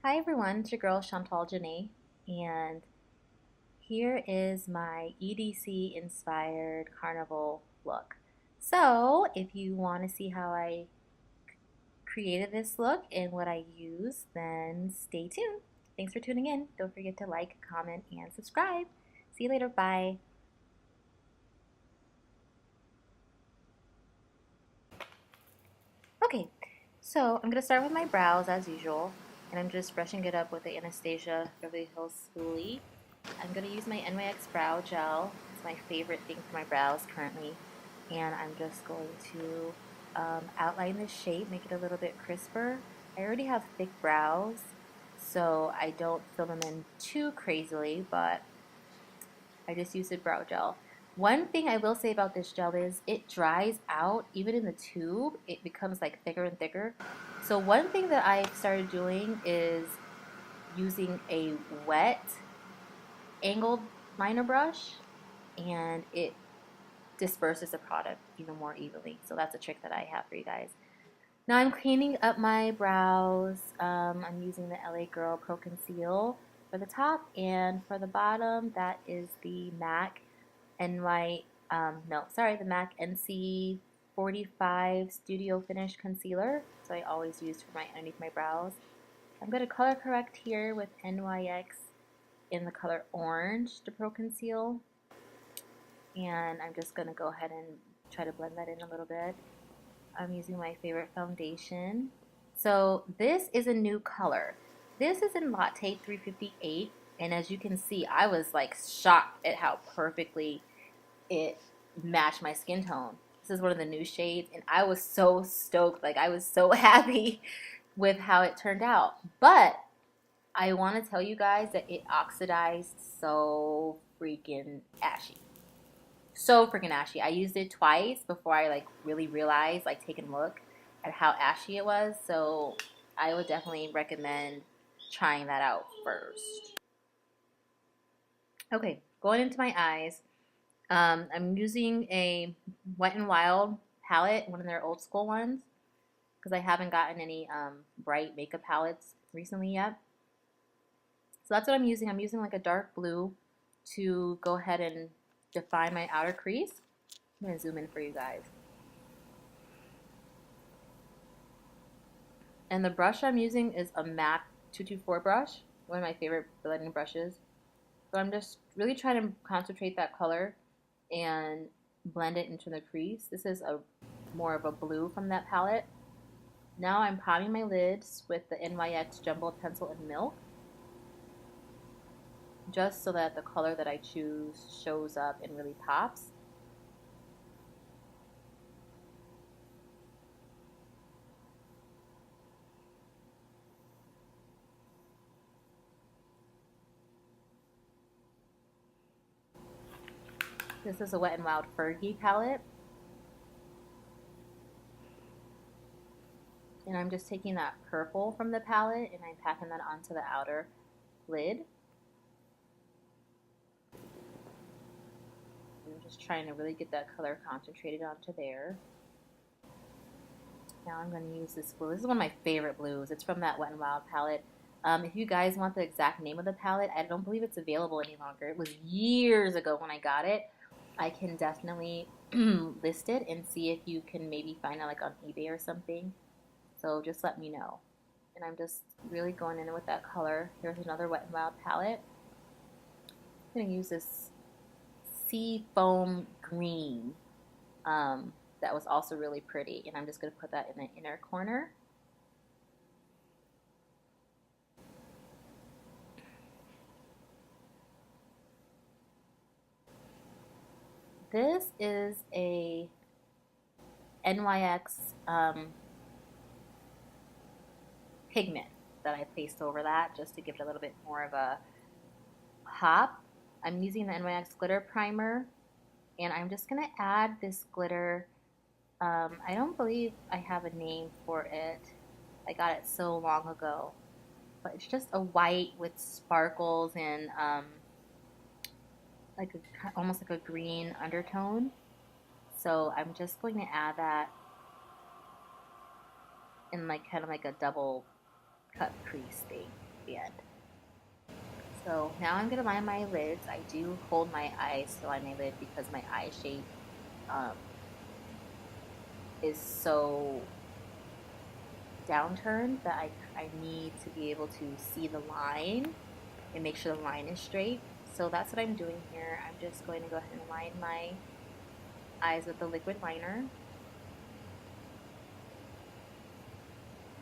Hi everyone, it's your girl Chantal Janae, and here is my EDC inspired carnival look. So, if you want to see how I created this look and what I use, then stay tuned. Thanks for tuning in. Don't forget to like, comment, and subscribe. See you later. Bye. Okay, so I'm going to start with my brows as usual, and I'm just brushing it up with the Anastasia Beverly Hills Spoolie. I'm going to use my NYX Brow Gel. It's my favorite thing for my brows currently. And I'm just going to outline the shape, make it a little bit crisper. I already have thick brows, so I don't fill them in too crazily, but I just use the brow gel. One thing I will say about this gel is it dries out, even in the tube, it becomes like thicker and thicker. So one thing that I've started doing is using a wet angled liner brush, and it disperses the product even more evenly. So that's a trick that I have for you guys. Now I'm cleaning up my brows. I'm using the LA Girl Pro Conceal for the top, and for the bottom, that is the MAC NY, the MAC NC 45 Studio Finish Concealer. So I always use for my underneath my brows. I'm going to color correct here with NYX in the color orange to Pro Conceal, and I'm just going to go ahead and try to blend that in a little bit. I'm using my favorite foundation. So this is a new color. This is in Latte 358, and as you can see, I was like shocked at how perfectly it matched my skin tone. This is one of the new shades, and I was so stoked. Like, I was so happy with how it turned out. But I want to tell you guys that it oxidized so freaking ashy. So freaking ashy. I used it twice before I like really realized, like taking a look at how ashy it was. So I would definitely recommend trying that out first. Okay, going into my eyes. I'm using a Wet n Wild palette, one of their old school ones, because I haven't gotten any bright makeup palettes recently yet. So that's what I'm using. I'm using like a dark blue to go ahead and define my outer crease. I'm going to zoom in for you guys. And the brush I'm using is a MAC 224 brush, one of my favorite blending brushes. So I'm just really trying to concentrate that color and blend it into the crease. This is a more of a blue from that palette. Now I'm priming my lids with the NYX Jumbo Pencil in Milk, just so that the color that I choose shows up and really pops. This is a Wet n Wild Fergie palette. And I'm just taking that purple from the palette and I'm packing that onto the outer lid. I'm just trying to really get that color concentrated onto there. Now I'm going to use this blue. This is one of my favorite blues. It's from that Wet n Wild palette. If you guys want the exact name of the palette, I don't believe it's available any longer. It was years ago when I got it. I can definitely list it and see if you can maybe find it like on eBay or something. So just let me know. And I'm just really going in with that color. Here's another Wet n Wild palette. I'm going to use this sea foam green that was also really pretty, and I'm just going to put that in the inner corner. This is a NYX pigment that I placed over that just to give it a little bit more of a pop. I'm using the NYX glitter primer, and I'm just going to add this glitter. I don't believe I have a name for it. I got it so long ago. But it's just a white with sparkles and like almost like a green undertone. So I'm just going to add that in like kind of like a double cut crease thing. the end. So now I'm gonna line my lids. I do hold my eyes to line my lid because my eye shape um, is so downturned that I need to be able to see the line and make sure the line is straight. So that's what I'm doing here. I'm just going to go ahead and line my eyes with the liquid liner.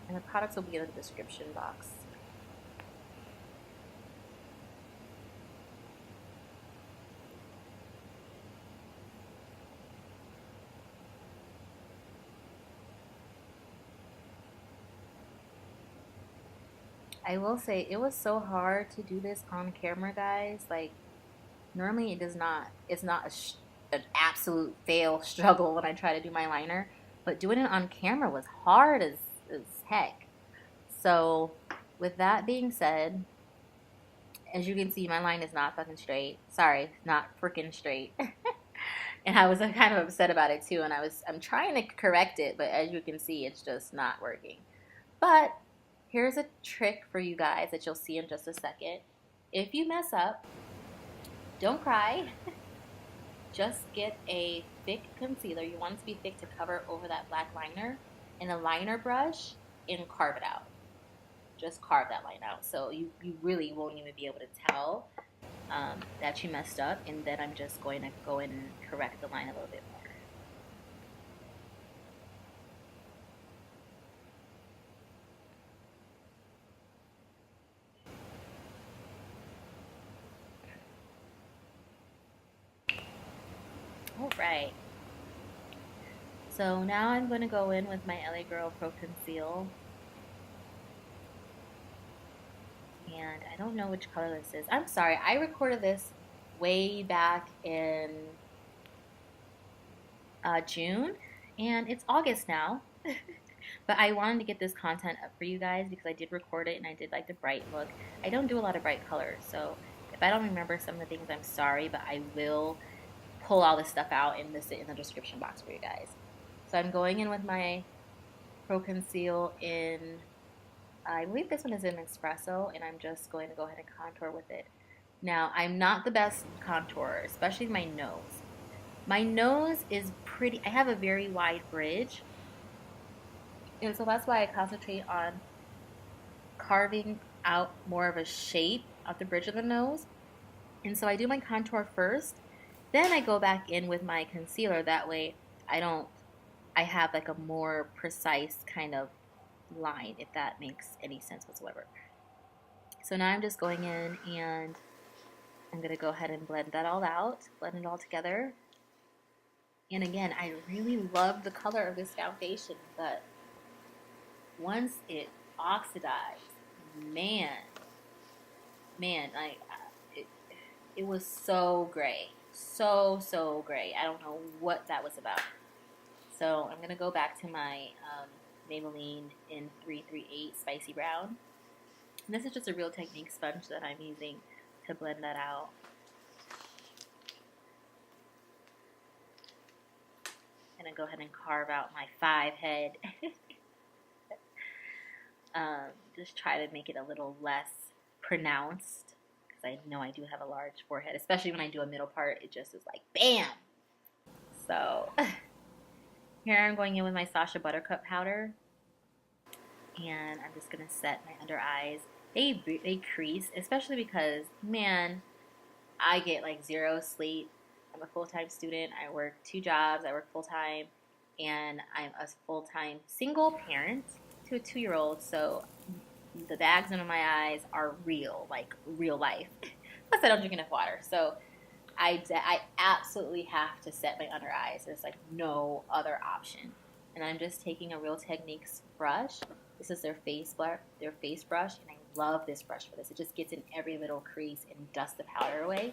And the products will be in the description box. I will say it was so hard to do this on camera, guys. Like normally it does not. It's not an absolute fail struggle when I try to do my liner, but doing it on camera was hard as heck. So with that being said, as you can see, my line is not fucking straight. Sorry, not freaking straight. And I was kind of upset about it too. And I'm trying to correct it, but as you can see, it's just not working. But here's a trick for you guys that you'll see in just a second. If you mess up, don't cry. Just get a thick concealer. You want it to be thick to cover over that black liner, and a liner brush, and carve it out. Just carve that line out. So you really won't even be able to tell that you messed up. And then I'm just going to go in and correct the line a little bit more. All right. So now I'm going to go in with my LA Girl Pro Conceal. And I don't know which color this is. I'm sorry, I recorded this way back in June, and it's August now. But I wanted to get this content up for you guys because I did record it and I did like the bright look. I don't do a lot of bright colors, so if I don't remember some of the things, I'm sorry, but I will pull all this stuff out and list it in the description box for you guys. So I'm going in with my Pro Conceal in, I believe this one is in Espresso, and I'm just going to go ahead and contour with it. Now, I'm not the best contourer, especially my nose. My nose is pretty, I have a very wide bridge, and so that's why I concentrate on carving out more of a shape at the bridge of the nose. And so I do my contour first, then I go back in with my concealer. That way I have like a more precise kind of line, if that makes any sense whatsoever. So now I'm just going in and I'm going to go ahead and blend that all out, blend it all together. And again, I really love the color of this foundation, but once it oxidized, man, it was so gray. So gray. I don't know what that was about. So I'm going to go back to my Maybelline in 338 Spicy Brown. And this is just a Real Technique sponge that I'm using to blend that out. I'm going to go ahead and carve out my 5 head. Just try to make it a little less pronounced, because I know I do have a large forehead, especially when I do a middle part. It just is like BAM! So here I'm going in with my Sacha Buttercup powder, and I'm just going to set my under eyes. They crease, especially because, man, I get like 0 sleep. I'm a full-time student. I work 2 jobs. I work full-time, and I'm a full-time single parent to a 2-year-old, so the bags under my eyes are real, like real life. Plus I don't drink enough water, so I absolutely have to set my under eyes. There's like no other option. And I'm just taking a Real Techniques brush. This is their face brush, and I love this brush for this. It just gets in every little crease and dusts the powder away.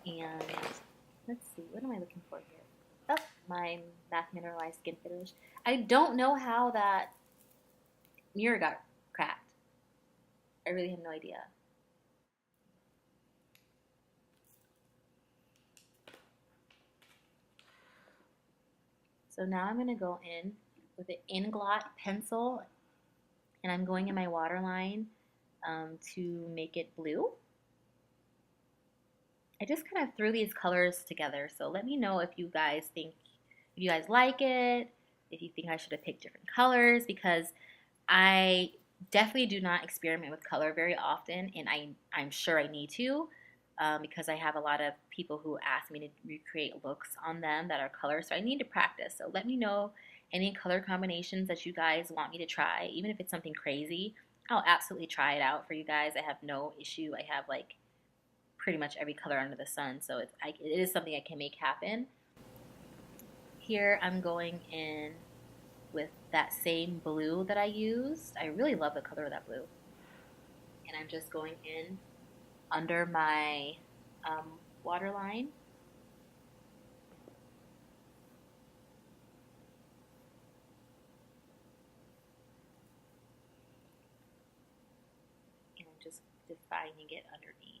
And let's see, what am I looking for here? Oh, my MAC Mineralized Skin Finish. I don't know how that mirror got cracked. I really have no idea. So now I'm going to go in with an Inglot pencil, And I'm going in my waterline to make it blue. I just kind of threw these colors together, so let me know if you guys like it, if you think I should have picked different colors, because I definitely do not experiment with color very often, and I'm sure I need to, because I have a lot of people who ask me to recreate looks on them that are colors, so I need to practice. So let me know any color combinations that you guys want me to try, even if it's something crazy. I'll absolutely try it out for you guys. I have no issue. I have like pretty much every color under the sun, so it is something I can make happen. Here I'm going in with that same blue that I used. I really love the color of that blue. And I'm just going in under my waterline. And I'm just defining it underneath.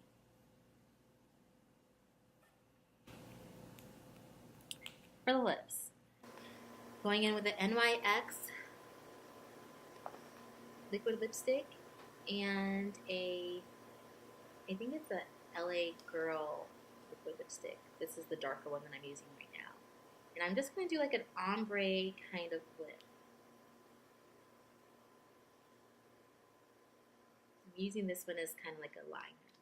For the lips, going in with the NYX liquid lipstick and I think it's a LA Girl liquid lipstick. This is the darker one that I'm using right now. And I'm just going to do like an ombre kind of lip. I'm using this one as kind of like a liner.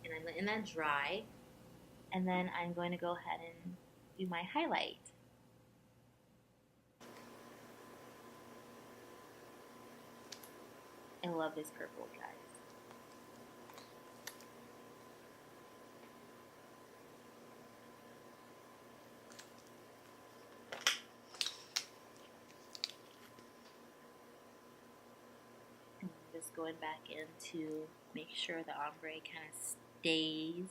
And I'm letting that dry. And then I'm going to go ahead and do my highlight. I love this purple, guys. And I'm just going back in to make sure the ombre kind of stays.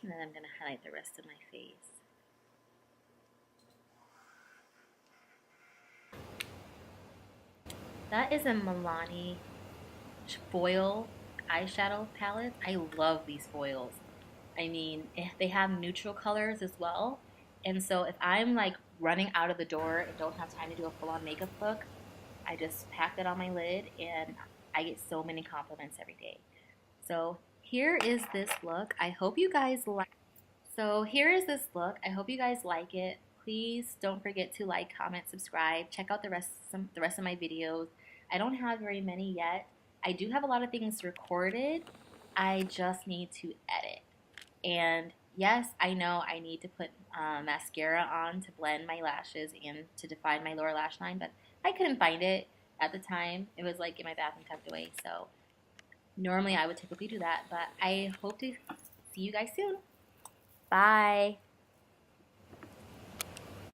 And then I'm going to highlight the rest of my face. That is a Milani foil eyeshadow palette. I love these foils. I mean, they have neutral colors as well. And so if I'm like running out of the door and don't have time to do a full-on makeup look, I just pack that on my lid and I get so many compliments every day. So here is this look. I hope you guys like. So here is this look. I hope you guys like it. Please don't forget to like, comment, subscribe. Check out the rest of my videos. I don't have very many yet. I do have a lot of things recorded. I just need to edit. And yes, I know I need to put mascara on to blend my lashes and to define my lower lash line, but I couldn't find it at the time. It was like in my bathroom tucked away. So normally I would typically do that, but I hope to see you guys soon. Bye.